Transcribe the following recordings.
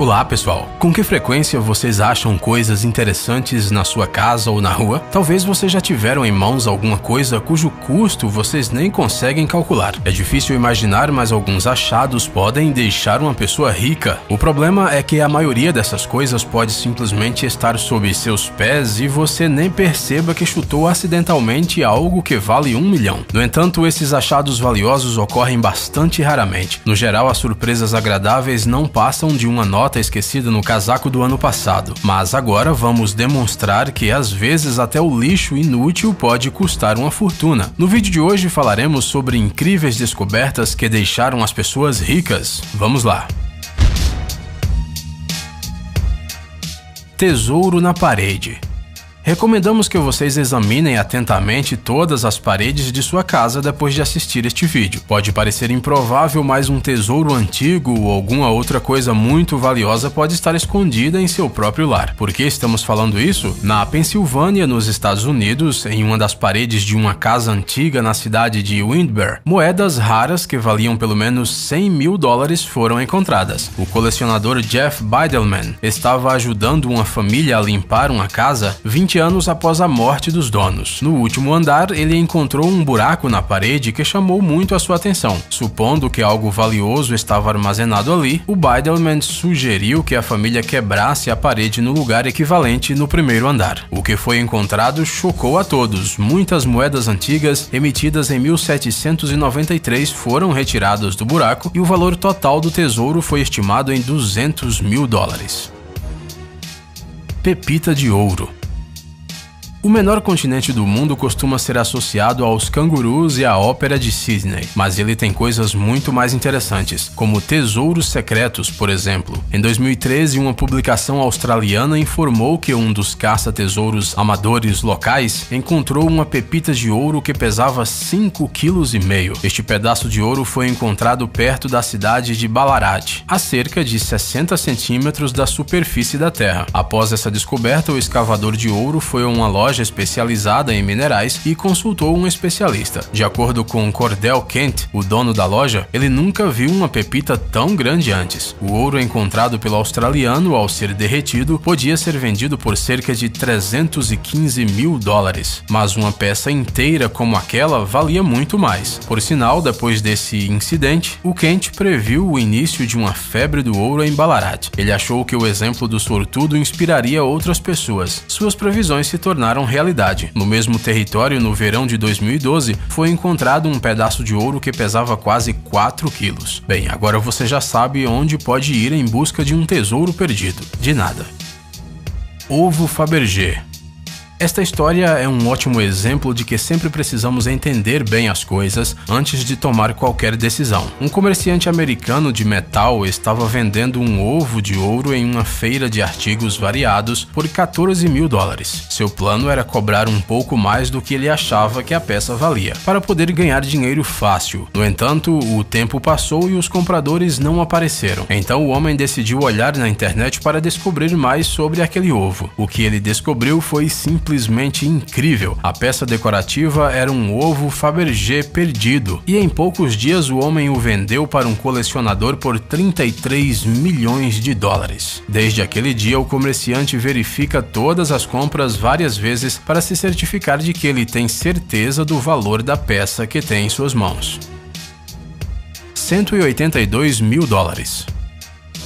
Olá pessoal, com que frequência vocês acham coisas interessantes na sua casa ou na rua? Talvez vocês já tiveram em mãos alguma coisa cujo custo vocês nem conseguem calcular. É difícil imaginar, mas alguns achados podem deixar uma pessoa rica. O problema é que a maioria dessas coisas pode simplesmente estar sob seus pés e você nem perceba que chutou acidentalmente algo que vale 1 milhão. No entanto, esses achados valiosos ocorrem bastante raramente. No geral, as surpresas agradáveis não passam de uma nota esquecida no casaco do ano passado, mas agora vamos demonstrar que às vezes até o lixo inútil pode custar uma fortuna. No vídeo de hoje falaremos sobre incríveis descobertas que deixaram as pessoas ricas. Vamos lá! Tesouro na parede. Recomendamos que vocês examinem atentamente todas as paredes de sua casa depois de assistir este vídeo. Pode parecer improvável, mas um tesouro antigo ou alguma outra coisa muito valiosa pode estar escondida em seu próprio lar. Por que estamos falando isso? Na Pensilvânia, nos Estados Unidos, em uma das paredes de uma casa antiga na cidade de Windber, moedas raras que valiam pelo menos 100 mil dólares foram encontradas. O colecionador Jeff Bidelman estava ajudando uma família a limpar uma casa 20 anos após a morte dos donos. No último andar, ele encontrou um buraco na parede que chamou muito a sua atenção. Supondo que algo valioso estava armazenado ali, o Bidelman sugeriu que a família quebrasse a parede no lugar equivalente no primeiro andar. O que foi encontrado chocou a todos. Muitas moedas antigas, emitidas em 1793, foram retiradas do buraco e o valor total do tesouro foi estimado em 200 mil dólares. Pepita de ouro. O menor continente do mundo costuma ser associado aos cangurus e à ópera de Sydney, mas ele tem coisas muito mais interessantes, como tesouros secretos, por exemplo. Em 2013, uma publicação australiana informou que um dos caça-tesouros amadores locais encontrou uma pepita de ouro que pesava 5,5 kg. Este pedaço de ouro foi encontrado perto da cidade de Ballarat, a cerca de 60 centímetros da superfície da Terra. Após essa descoberta, o escavador de ouro foi a uma loja especializada em minerais e consultou um especialista. De acordo com Cordell Kent, o dono da loja, ele nunca viu uma pepita tão grande antes. O ouro encontrado pelo australiano, ao ser derretido, podia ser vendido por cerca de 315 mil dólares, mas uma peça inteira como aquela valia muito mais. Por sinal, depois desse incidente, o Kent previu o início de uma febre do ouro em Ballarat. Ele achou que o exemplo do sortudo inspiraria outras pessoas. Suas previsões se tornaram realidade. No mesmo território, no verão de 2012, foi encontrado um pedaço de ouro que pesava quase 4 quilos. Bem, agora você já sabe onde pode ir em busca de um tesouro perdido. De nada. Ovo Fabergé. Esta história é um ótimo exemplo de que sempre precisamos entender bem as coisas antes de tomar qualquer decisão. Um comerciante americano de metal estava vendendo um ovo de ouro em uma feira de artigos variados por 14 mil dólares. Seu plano era cobrar um pouco mais do que ele achava que a peça valia, para poder ganhar dinheiro fácil. No entanto, o tempo passou e os compradores não apareceram. Então o homem decidiu olhar na internet para descobrir mais sobre aquele ovo. O que ele descobriu foi simplesmente incrível. A peça decorativa era um ovo Fabergé perdido, e em poucos dias o homem o vendeu para um colecionador por 33 milhões de dólares. Desde aquele dia, o comerciante verifica todas as compras várias vezes para se certificar de que ele tem certeza do valor da peça que tem em suas mãos. 182 mil dólares.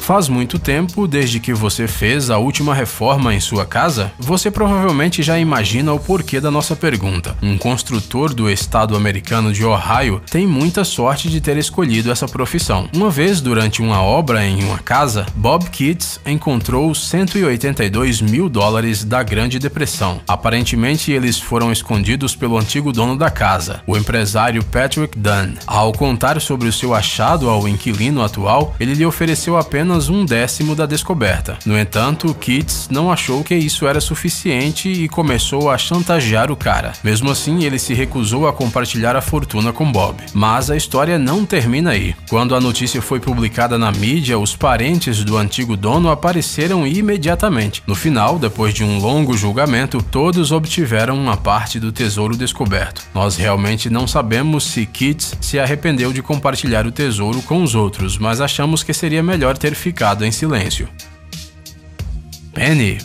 Faz muito tempo desde que você fez a última reforma em sua casa? Você provavelmente já imagina o porquê da nossa pergunta. Um construtor do estado americano de Ohio tem muita sorte de ter escolhido essa profissão. Uma vez, durante uma obra em uma casa, Bob Kitts encontrou 182 mil dólares da Grande Depressão. Aparentemente, eles foram escondidos pelo antigo dono da casa, o empresário Patrick Dunn. Ao contar sobre o seu achado ao inquilino atual, ele lhe ofereceu apenas 1/10 da descoberta. No entanto, Kitts não achou que isso era suficiente e começou a chantagear o cara. Mesmo assim, ele se recusou a compartilhar a fortuna com Bob. Mas a história não termina aí. Quando a notícia foi publicada na mídia, os parentes do antigo dono apareceram imediatamente. No final, depois de um longo julgamento, todos obtiveram uma parte do tesouro descoberto. Nós realmente não sabemos se Kitts se arrependeu de compartilhar o tesouro com os outros, mas achamos que seria melhor ter ficado em silêncio. Penny.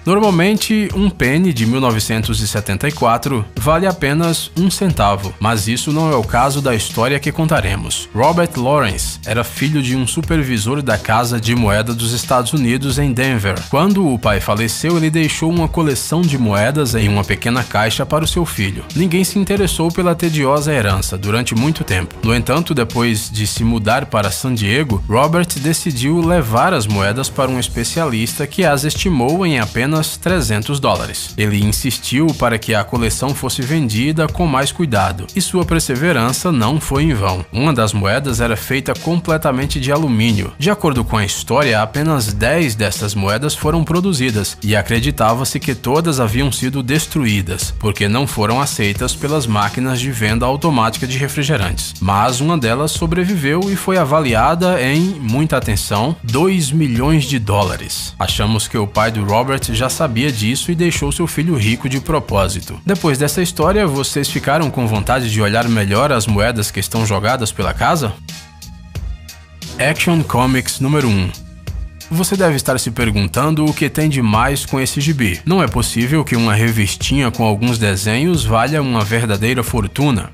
Normalmente, um penny de 1974 vale apenas 1 centavo, mas isso não é o caso da história que contaremos. Robert Lawrence era filho de um supervisor da Casa de Moeda dos Estados Unidos em Denver. Quando o pai faleceu, ele deixou uma coleção de moedas em uma pequena caixa para o seu filho. Ninguém se interessou pela tediosa herança durante muito tempo. No entanto, depois de se mudar para San Diego, Robert decidiu levar as moedas para um especialista que as estimou em apenas $300. Ele insistiu para que a coleção fosse vendida com mais cuidado, e sua perseverança não foi em vão. Uma das moedas era feita completamente de alumínio. De acordo com a história, apenas 10 dessas moedas foram produzidas, e acreditava-se que todas haviam sido destruídas, porque não foram aceitas pelas máquinas de venda automática de refrigerantes. Mas uma delas sobreviveu e foi avaliada em, muita atenção, $2 milhões. Achamos que o pai do Robert já sabia disso e deixou seu filho rico de propósito. Depois dessa história, vocês ficaram com vontade de olhar melhor as moedas que estão jogadas pela casa? Action Comics número 1. Você deve estar se perguntando o que tem de mais com esse gibi. Não é possível que uma revistinha com alguns desenhos valha uma verdadeira fortuna.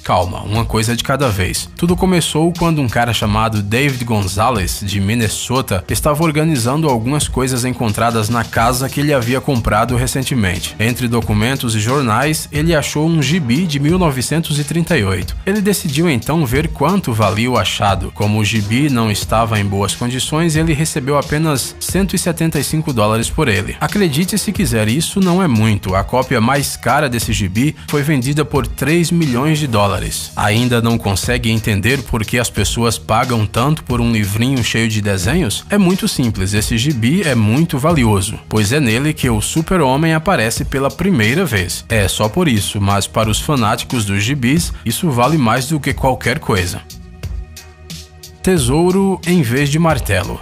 Calma, uma coisa de cada vez. Tudo começou quando um cara chamado David Gonzalez, de Minnesota, estava organizando algumas coisas encontradas na casa que ele havia comprado recentemente. Entre documentos e jornais, ele achou um gibi de 1938. Ele decidiu então ver quanto valia o achado. Como o gibi não estava em boas condições, ele recebeu apenas $175 por ele. Acredite se quiser, isso não é muito. A cópia mais cara desse gibi foi vendida por $3 milhões. Ainda não consegue entender por que as pessoas pagam tanto por um livrinho cheio de desenhos? É muito simples, esse gibi é muito valioso, pois é nele que o Super-Homem aparece pela primeira vez. É só por isso, mas para os fanáticos dos gibis, isso vale mais do que qualquer coisa. Tesouro em vez de martelo.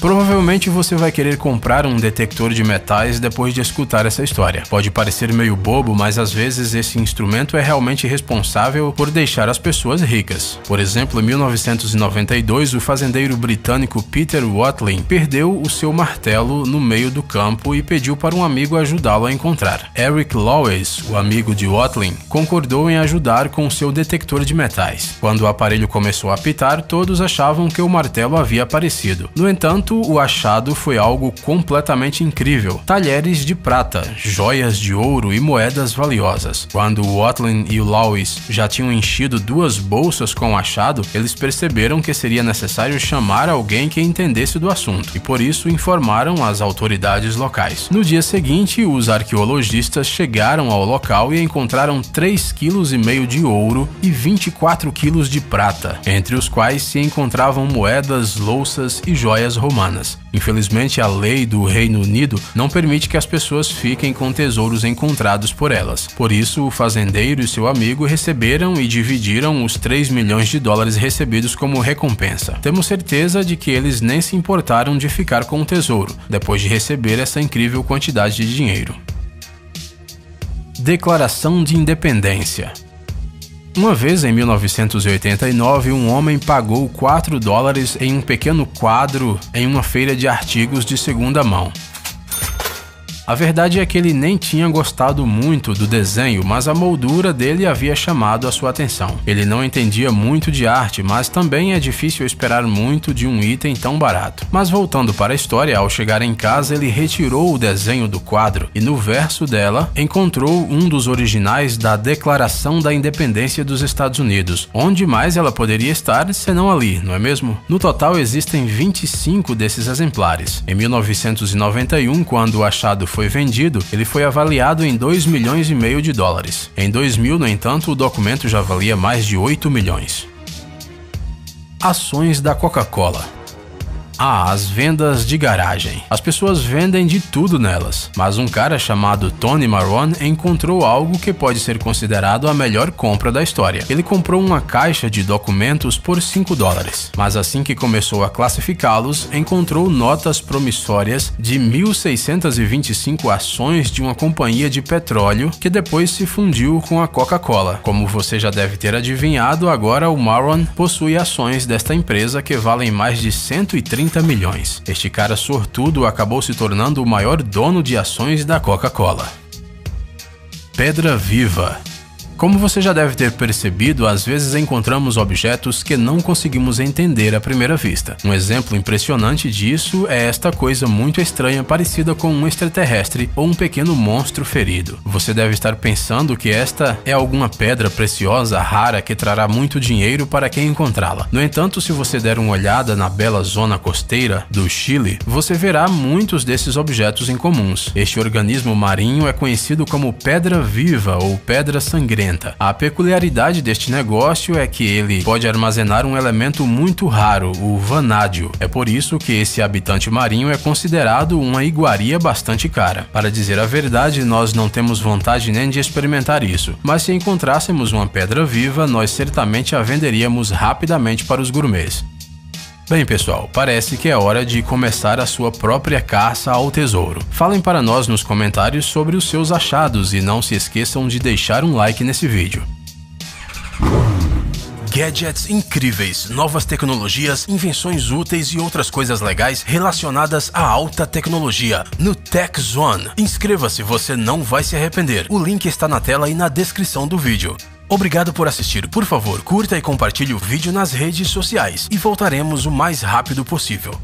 Provavelmente você vai querer comprar um detector de metais depois de escutar essa história. Pode parecer meio bobo, mas às vezes esse instrumento é realmente responsável por deixar as pessoas ricas. Por exemplo, em 1992, o fazendeiro britânico Peter Watling perdeu o seu martelo no meio do campo e pediu para um amigo ajudá-lo a encontrar. Eric Lawes, o amigo de Watling, concordou em ajudar com seu detector de metais. Quando o aparelho começou a apitar, todos achavam que o martelo havia aparecido. No entanto, o achado foi algo completamente incrível: talheres de prata, joias de ouro e moedas valiosas. Quando o Watling e o Lawes já tinham enchido 2 bolsas com o achado, eles perceberam que seria necessário chamar alguém que entendesse do assunto, e por isso informaram as autoridades locais. No dia seguinte, os arqueologistas chegaram ao local e encontraram 3,5 kg de ouro e 24 kg de prata, entre os quais se encontravam moedas, louças e joias romanas. Infelizmente, a lei do Reino Unido não permite que as pessoas fiquem com tesouros encontrados por elas. Por isso, o fazendeiro e seu amigo receberam e dividiram os $3 milhões recebidos como recompensa. Temos certeza de que eles nem se importaram de ficar com o tesouro, depois de receber essa incrível quantidade de dinheiro. Declaração de Independência. Uma vez, em 1989, um homem pagou $4 em um pequeno quadro em uma feira de artigos de segunda mão. A verdade é que ele nem tinha gostado muito do desenho, mas a moldura dele havia chamado a sua atenção. Ele não entendia muito de arte, mas também é difícil esperar muito de um item tão barato. Mas voltando para a história, ao chegar em casa, ele retirou o desenho do quadro e no verso dela encontrou um dos originais da Declaração da Independência dos Estados Unidos. Onde mais ela poderia estar senão ali, não é mesmo? No total existem 25 desses exemplares. Em 1991, quando o achado foi vendido, ele foi avaliado em $2,5 milhões. Em 2000, no entanto, o documento já valia mais de $8 milhões. Ações da Coca-Cola. As vendas de garagem. As pessoas vendem de tudo nelas, mas um cara chamado Tony Marone encontrou algo que pode ser considerado a melhor compra da história. Ele comprou uma caixa de documentos por $5, mas assim que começou a classificá-los, encontrou notas promissórias de 1.625 ações de uma companhia de petróleo que depois se fundiu com a Coca-Cola. Como você já deve ter adivinhado, agora o Marone possui ações desta empresa que valem mais de 130 milhões. Este cara sortudo acabou se tornando o maior dono de ações da Coca-Cola. Pedra viva. Como você já deve ter percebido, às vezes encontramos objetos que não conseguimos entender à primeira vista. Um exemplo impressionante disso é esta coisa muito estranha parecida com um extraterrestre ou um pequeno monstro ferido. Você deve estar pensando que esta é alguma pedra preciosa, rara, que trará muito dinheiro para quem encontrá-la. No entanto, se você der uma olhada na bela zona costeira do Chile, você verá muitos desses objetos incomuns. Este organismo marinho é conhecido como pedra viva ou pedra sangrenta. A peculiaridade deste negócio é que ele pode armazenar um elemento muito raro, o vanádio. É por isso que esse habitante marinho é considerado uma iguaria bastante cara. Para dizer a verdade, nós não temos vontade nem de experimentar isso, mas se encontrássemos uma pedra viva, nós certamente a venderíamos rapidamente para os gourmets. Bem, pessoal, parece que é hora de começar a sua própria caça ao tesouro. Falem para nós nos comentários sobre os seus achados e não se esqueçam de deixar um like nesse vídeo. Gadgets incríveis, novas tecnologias, invenções úteis e outras coisas legais relacionadas à alta tecnologia no Tech Zone. Inscreva-se, você não vai se arrepender. O link está na tela e na descrição do vídeo. Obrigado por assistir. Por favor, curta e compartilhe o vídeo nas redes sociais e voltaremos o mais rápido possível.